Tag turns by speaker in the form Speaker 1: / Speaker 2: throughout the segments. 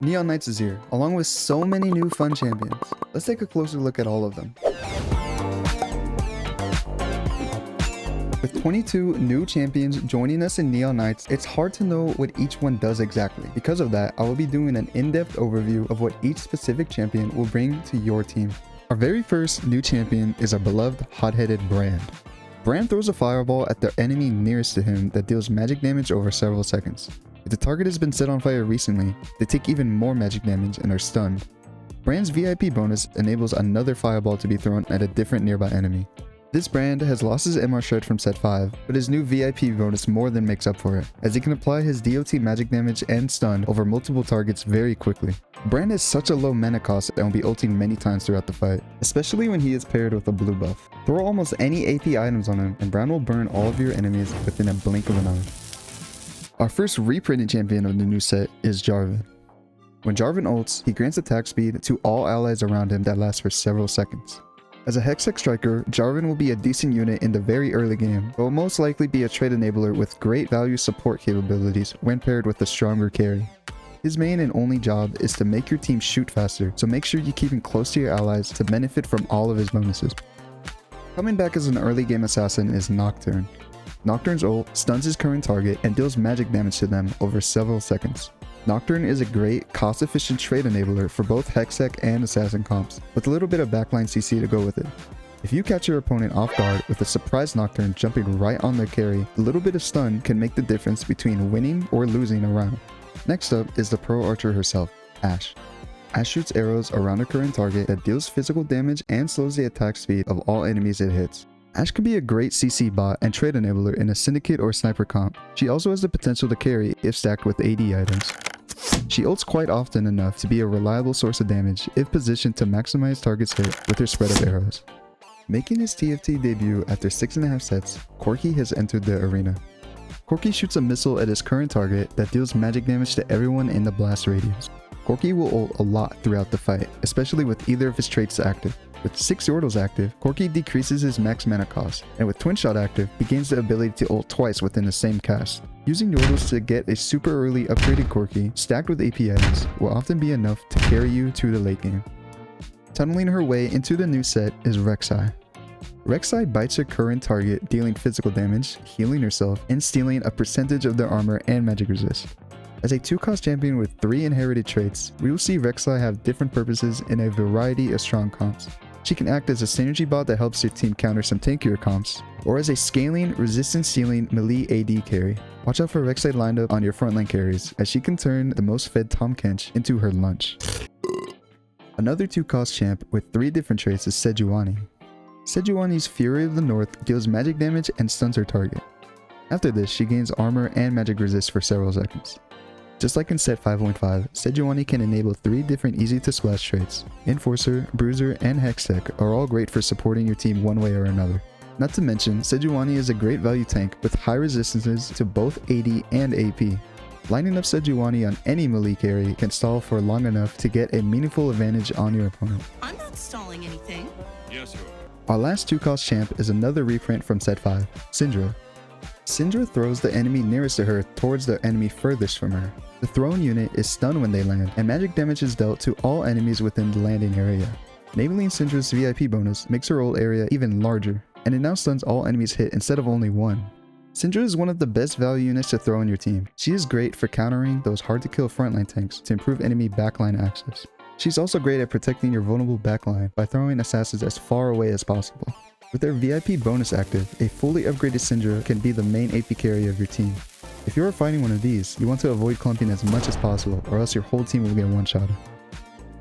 Speaker 1: Neon Knights is here, along with so many new fun champions. Let's take a closer look at all of them. With 22 new champions joining us in Neon Knights, it's hard to know what each one does exactly. Because of that, I will be doing an in-depth overview of what each specific champion will bring to your team. Our very first new champion is our beloved hot-headed Brand. Brand throws a fireball at the enemy nearest to him that deals magic damage over several seconds. If the target has been set on fire recently, they take even more magic damage and are stunned. Brand's VIP bonus enables another fireball to be thrown at a different nearby enemy. This Brand has lost his MR shred from set 5, but his new VIP bonus more than makes up for it, as he can apply his DOT magic damage and stun over multiple targets very quickly. Brand has such a low mana cost and will be ulting many times throughout the fight, especially when he is paired with a blue buff. Throw almost any AP items on him and Brand will burn all of your enemies within a blink of an eye. Our first reprinted champion of the new set is Jarvan. When Jarvan ults, he grants attack speed to all allies around him that lasts for several seconds. As a Hextech striker, Jarvan will be a decent unit in the very early game, but will most likely be a trade enabler with great value support capabilities when paired with a stronger carry. His main and only job is to make your team shoot faster, so make sure you keep him close to your allies to benefit from all of his bonuses. Coming back as an early game assassin is Nocturne. Nocturne's ult stuns his current target and deals magic damage to them over several seconds. Nocturne is a great, cost-efficient trade enabler for both Hextech and Assassin comps, with a little bit of backline CC to go with it. If you catch your opponent off guard with a surprise Nocturne jumping right on their carry, a little bit of stun can make the difference between winning or losing a round. Next up is the pro archer herself, Ashe. Ashe shoots arrows around her current target that deals physical damage and slows the attack speed of all enemies it hits. Ashe can be a great CC bot and trade enabler in a syndicate or sniper comp. She also has the potential to carry if stacked with AD items. She ults quite often enough to be a reliable source of damage if positioned to maximize targets hit with her spread of arrows. Making his TFT debut after 6.5 sets, Corki has entered the arena. Corki shoots a missile at his current target that deals magic damage to everyone in the blast radius. Corki will ult a lot throughout the fight, especially with either of his traits active. With 6 Yordles active, Corki decreases his max mana cost, and with Twin Shot active, he gains the ability to ult twice within the same cast. Using Yordles to get a super early upgraded Corki, stacked with AP items, will often be enough to carry you to the late game. Tunneling her way into the new set is Rek'Sai. Rek'Sai bites her current target, dealing physical damage, healing herself, and stealing a percentage of their armor and magic resist. As a 2-cost champion with 3 inherited traits, we will see Rek'Sai have different purposes in a variety of strong comps. She can act as a synergy bot that helps your team counter some tankier comps, or as a scaling, resistance sealing melee AD carry. Watch out for Rek'Sai lined up on your frontline carries, as she can turn the most fed Tahm Kench into her lunch. Another 2-cost champ with 3 different traits is Sejuani. Sejuani's Fury of the North deals magic damage and stuns her target. After this, she gains armor and magic resist for several seconds. Just like in set 5.5, Sejuani can enable 3 different easy-to-splash traits. Enforcer, Bruiser, and Hextech are all great for supporting your team one way or another. Not to mention, Sejuani is a great value tank with high resistances to both AD and AP. Lining up Sejuani on any melee carry can stall for long enough to get a meaningful advantage on your opponent.
Speaker 2: I'm not stalling anything.
Speaker 3: Yes, you are.
Speaker 1: Our last 2-cost champ is another reprint from set 5, Syndra. Syndra throws the enemy nearest to her towards the enemy furthest from her. The thrown unit is stunned when they land, and magic damage is dealt to all enemies within the landing area. Enabling Syndra's VIP bonus makes her ult area even larger, and it now stuns all enemies hit instead of only one. Syndra is one of the best value units to throw on your team. She is great for countering those hard to kill frontline tanks to improve enemy backline access. She's also great at protecting your vulnerable backline by throwing assassins as far away as possible. With their VIP bonus active, a fully upgraded Syndra can be the main AP carry of your team. If you are fighting one of these, you want to avoid clumping as much as possible, or else your whole team will get one-shotted.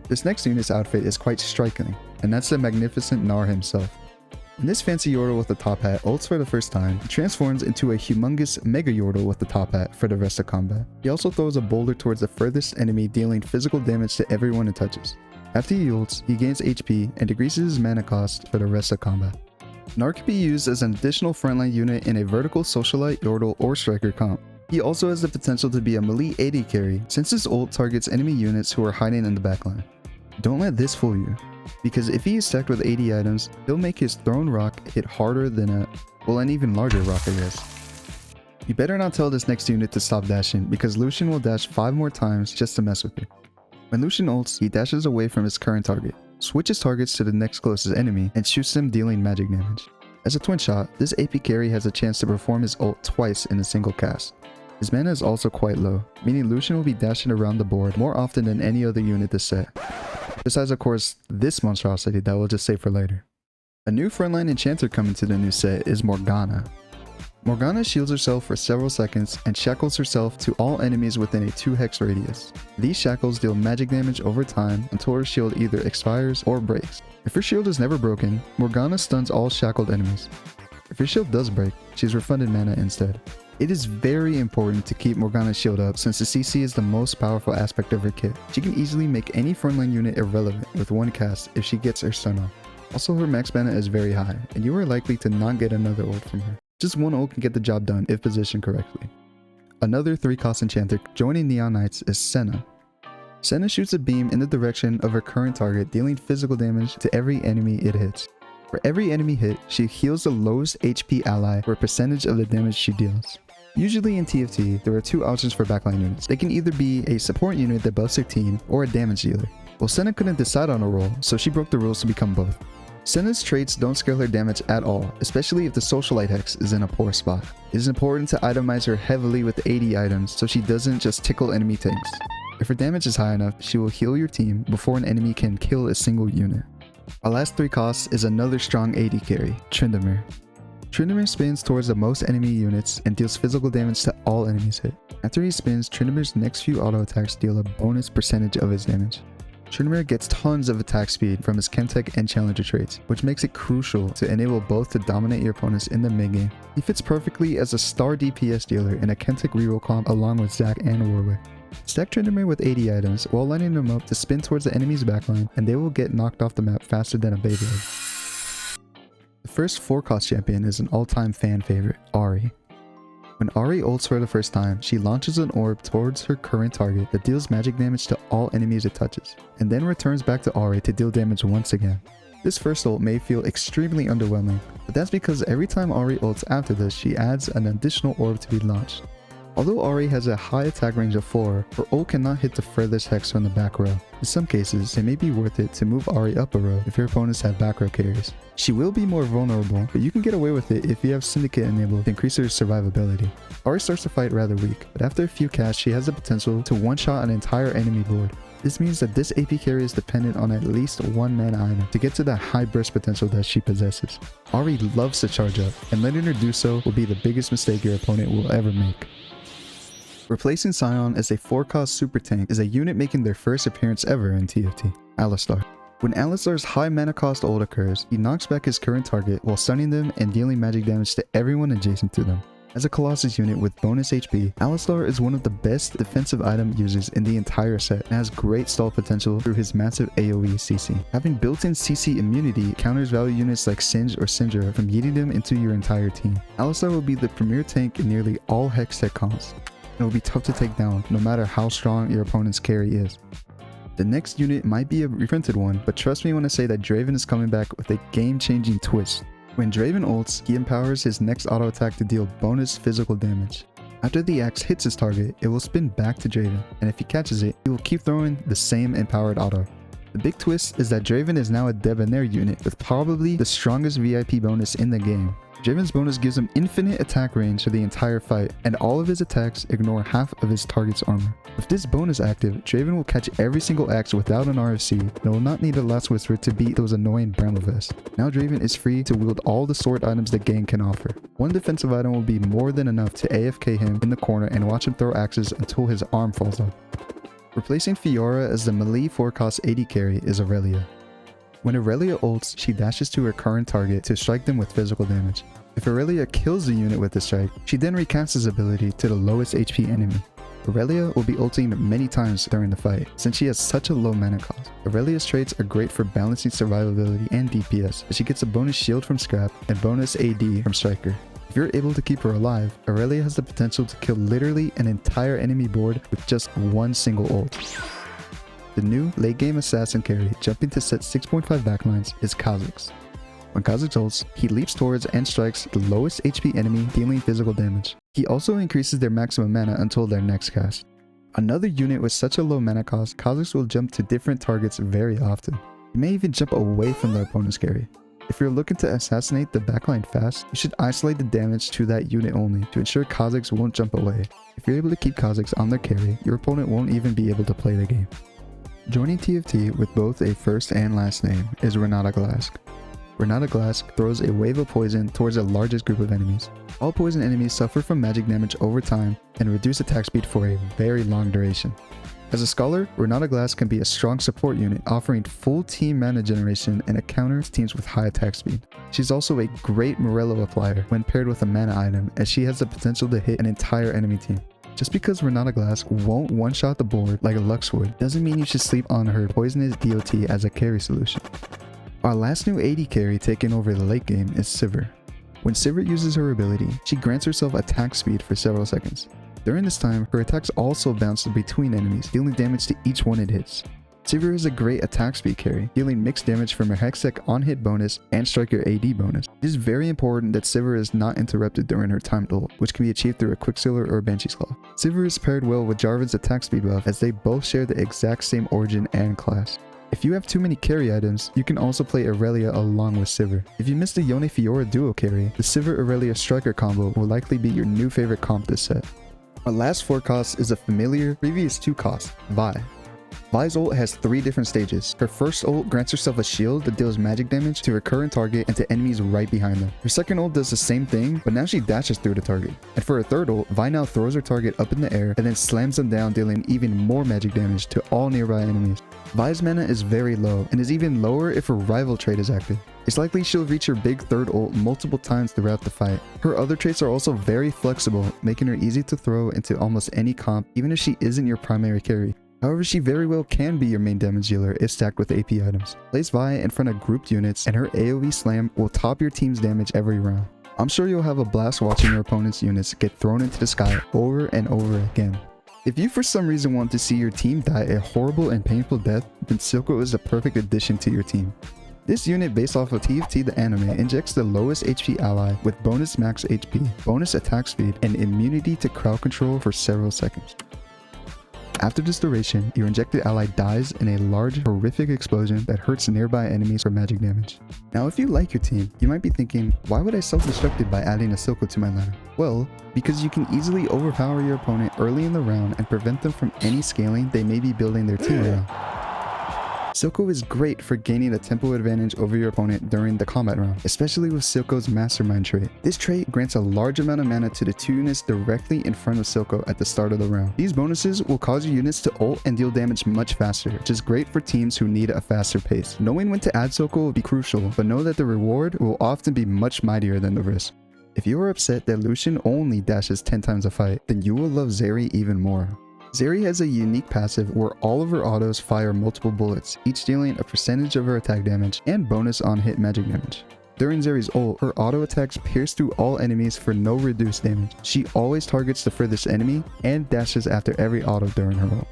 Speaker 1: This next unit's outfit is quite striking, and that's the magnificent Gnar himself. When this fancy Yordle with the top hat ults for the first time, he transforms into a humongous Mega Yordle with the top hat for the rest of combat. He also throws a boulder towards the furthest enemy, dealing physical damage to everyone it touches. After he ults, he gains HP and decreases his mana cost for the rest of combat. Gnar can be used as an additional frontline unit in a vertical Socialite, Yordle, or Striker comp. He also has the potential to be a melee AD carry, since his ult targets enemy units who are hiding in the backline. Don't let this fool you, because if he is stacked with AD items, he'll make his thrown rock hit harder than an even larger rock, I guess. You better not tell this next unit to stop dashing, because Lucian will dash 5 more times just to mess with you. When Lucian ults, he dashes away from his current target, switches targets to the next closest enemy, and shoots them, dealing magic damage. As a twin shot, this AP carry has a chance to perform his ult twice in a single cast. His mana is also quite low, meaning Lucian will be dashing around the board more often than any other unit this set. Besides, of course, this monstrosity that we'll just save for later. A new frontline enchanter coming to the new set is Morgana. Morgana shields herself for several seconds and shackles herself to all enemies within a 2 hex radius. These shackles deal magic damage over time until her shield either expires or breaks. If her shield is never broken, Morgana stuns all shackled enemies. If her shield does break, she's refunded mana instead. It is very important to keep Morgana's shield up since the CC is the most powerful aspect of her kit. She can easily make any frontline unit irrelevant with one cast if she gets her stun off. Also, her max mana is very high, and you are likely to not get another ult from her. Just one ult can get the job done if positioned correctly. Another 3-cost enchanter joining Neon Knights is Senna. Senna shoots a beam in the direction of her current target, dealing physical damage to every enemy it hits. For every enemy hit, she heals the lowest HP ally for a percentage of the damage she deals. Usually in TFT, there are 2 options for backline units. They can either be a support unit that buffs their team, or a damage dealer. Well, Senna couldn't decide on a role, so she broke the rules to become both. Senna's traits don't scale her damage at all, especially if the socialite hex is in a poor spot. It is important to itemize her heavily with 80 items so she doesn't just tickle enemy tanks. If her damage is high enough, she will heal your team before an enemy can kill a single unit. Our last 3 costs is another strong AD carry, Tryndamere. Tryndamere spins towards the most enemy units and deals physical damage to all enemies hit. After he spins, Tryndamere's next few auto attacks deal a bonus percentage of his damage. Tryndamere gets tons of attack speed from his Chemtech and Challenger traits, which makes it crucial to enable both to dominate your opponents in the mid game. He fits perfectly as a star DPS dealer in a Chemtech reroll comp along with Zac and Warwick. Stack Tryndamere with 80 items while lining them up to spin towards the enemy's backline, and they will get knocked off the map faster than a Beyblade. The first 4-cost champion is an all-time fan favorite, Ahri. When Ahri ults for the first time, she launches an orb towards her current target that deals magic damage to all enemies it touches, and then returns back to Ahri to deal damage once again. This first ult may feel extremely underwhelming, but that's because every time Ahri ults after this, she adds an additional orb to be launched. Although Ahri has a high attack range of 4, her ult cannot hit the furthest hex from the back row. In some cases, it may be worth it to move Ahri up a row if your opponents have back row carries. She will be more vulnerable, but you can get away with it if you have Syndicate enabled to increase her survivability. Ahri starts the fight rather weak, but after a few casts, she has the potential to one-shot an entire enemy board. This means that this AP carry is dependent on at least 1 mana item to get to that high burst potential that she possesses. Ahri loves to charge up, and letting her do so will be the biggest mistake your opponent will ever make. Replacing Sion as a 4-cost super tank is a unit making their first appearance ever in TFT, Alistar. When Alistar's high mana cost ult occurs, he knocks back his current target while stunning them and dealing magic damage to everyone adjacent to them. As a Colossus unit with bonus HP, Alistar is one of the best defensive item users in the entire set and has great stall potential through his massive AoE CC. Having built-in CC immunity counters value units like Singe or Syndra from yeeting them into your entire team. Alistar will be the premier tank in nearly all hex tech comps. It will be tough to take down no matter how strong your opponent's carry is. The next unit might be a reprinted one, but trust me when I say that Draven is coming back with a game-changing twist. When Draven ults, he empowers his next auto attack to deal bonus physical damage. After the axe hits his target, it will spin back to Draven, and if he catches it, he will keep throwing the same empowered auto. The big twist is that Draven is now a Debonair unit with probably the strongest VIP bonus in the game. Draven's bonus gives him infinite attack range for the entire fight, and all of his attacks ignore half of his target's armor. With this bonus active, Draven will catch every single axe without an RFC, and will not need a Last Whisper to beat those annoying Bramblevests. Now Draven is free to wield all the sword items the game can offer. One defensive item will be more than enough to AFK him in the corner and watch him throw axes until his arm falls off. Replacing Fiora as the melee 4-cost AD carry is Irelia. When Irelia ults, she dashes to her current target to strike them with physical damage. If Irelia kills the unit with the strike, she then recasts his ability to the lowest HP enemy. Irelia will be ulting many times during the fight, since she has such a low mana cost. Irelia's traits are great for balancing survivability and DPS, as she gets a bonus shield from Scrap and bonus AD from Striker. If you're able to keep her alive, Irelia has the potential to kill literally an entire enemy board with just one single ult. The new late game assassin carry jumping to set 6.5 backlines is Kha'zix. When Kha'zix ults, he leaps towards and strikes the lowest HP enemy, dealing physical damage. He also increases their maximum mana until their next cast. Another unit with such a low mana cost, Kha'zix will jump to different targets very often. You may even jump away from the opponent's carry. If you're looking to assassinate the backline fast, you should isolate the damage to that unit only to ensure Kha'zix won't jump away. If you're able to keep Kha'zix on their carry, your opponent won't even be able to play the game. Joining TFT with both a first and last name is Renata Glasc. Renata Glasc throws a wave of poison towards the largest group of enemies. All poison enemies suffer from magic damage over time and reduce attack speed for a very long duration. As a scholar, Renata Glasc can be a strong support unit, offering full team mana generation and a counter to teams with high attack speed. She's also a great Morello applier when paired with a mana item, as she has the potential to hit an entire enemy team. Just because Renata Glasc won't one-shot the board like a Lux would, doesn't mean you should sleep on her poisonous DOT as a carry solution. Our last new AD carry taking over the late game is Sivir. When Sivir uses her ability, she grants herself attack speed for several seconds. During this time, her attacks also bounce between enemies, dealing damage to each one it hits. Sivir is a great attack speed carry, dealing mixed damage from her Hextech on-hit bonus and Striker AD bonus. It is very important that Sivir is not interrupted during her timed ult, which can be achieved through a Quicksilver or a Banshee's Claw. Sivir is paired well with Jarvan's attack speed buff, as they both share the exact same origin and class. If you have too many carry items, you can also play Irelia along with Sivir. If you missed the Yone Fiora duo carry, the Sivir Irelia Striker combo will likely be your new favorite comp this set. Our last 4 cost is a familiar previous 2 cost, Vi. Vi's ult has 3 different stages. Her first ult grants herself a shield that deals magic damage to her current target and to enemies right behind them. Her second ult does the same thing, but now she dashes through the target. And for her third ult, Vi now throws her target up in the air and then slams them down, dealing even more magic damage to all nearby enemies. Vi's mana is very low and is even lower if her rival trait is active. It's likely she'll reach her big third ult multiple times throughout the fight. Her other traits are also very flexible, making her easy to throw into almost any comp, even if she isn't your primary carry. However, she very well can be your main damage dealer if stacked with AP items. Place Vi in front of grouped units and her AoE slam will top your team's damage every round. I'm sure you'll have a blast watching your opponent's units get thrown into the sky over and over again. If you for some reason want to see your team die a horrible and painful death, then Silco is the perfect addition to your team. This unit based off of TFT the anime injects the lowest HP ally with bonus max HP, bonus attack speed, and immunity to crowd control for several seconds. After this duration, your injected ally dies in a large, horrific explosion that hurts nearby enemies for magic damage. Now, if you like your team, you might be thinking, why would I self-destructed by adding a Silco to my lineup? Well, because you can easily overpower your opponent early in the round and prevent them from any scaling they may be building their team around. Silco is great for gaining a tempo advantage over your opponent during the combat round, especially with Silco's Mastermind trait. This trait grants a large amount of mana to the 2 units directly in front of Silco at the start of the round. These bonuses will cause your units to ult and deal damage much faster, which is great for teams who need a faster pace. Knowing when to add Silco will be crucial, but know that the reward will often be much mightier than the risk. If you are upset that Lucian only dashes 10 times a fight, then you will love Zeri even more. Zeri has a unique passive where all of her autos fire multiple bullets, each dealing a percentage of her attack damage and bonus on hit magic damage. During Zeri's ult, her auto attacks pierce through all enemies for no reduced damage. She always targets the furthest enemy and dashes after every auto during her ult.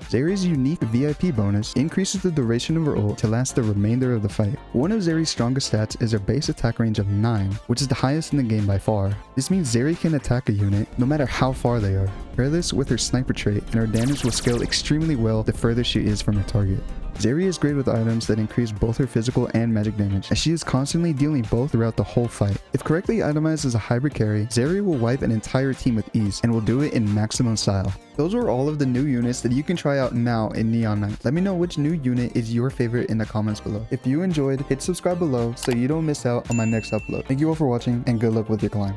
Speaker 1: Zeri's unique VIP bonus increases the duration of her ult to last the remainder of the fight. One of Zeri's strongest stats is her base attack range of 9, which is the highest in the game by far. This means Zeri can attack a unit no matter how far they are. Pair this with her sniper trait and her damage will scale extremely well the further she is from her target. Zeri is great with items that increase both her physical and magic damage, as she is constantly dealing both throughout the whole fight. If correctly itemized as a hybrid carry, Zeri will wipe an entire team with ease and will do it in maximum style. Those were all of the new units that you can try out now in Neon Knights. Let me know which new unit is your favorite in the comments below. If you enjoyed, hit subscribe below so you don't miss out on my next upload. Thank you all for watching and good luck with your climb.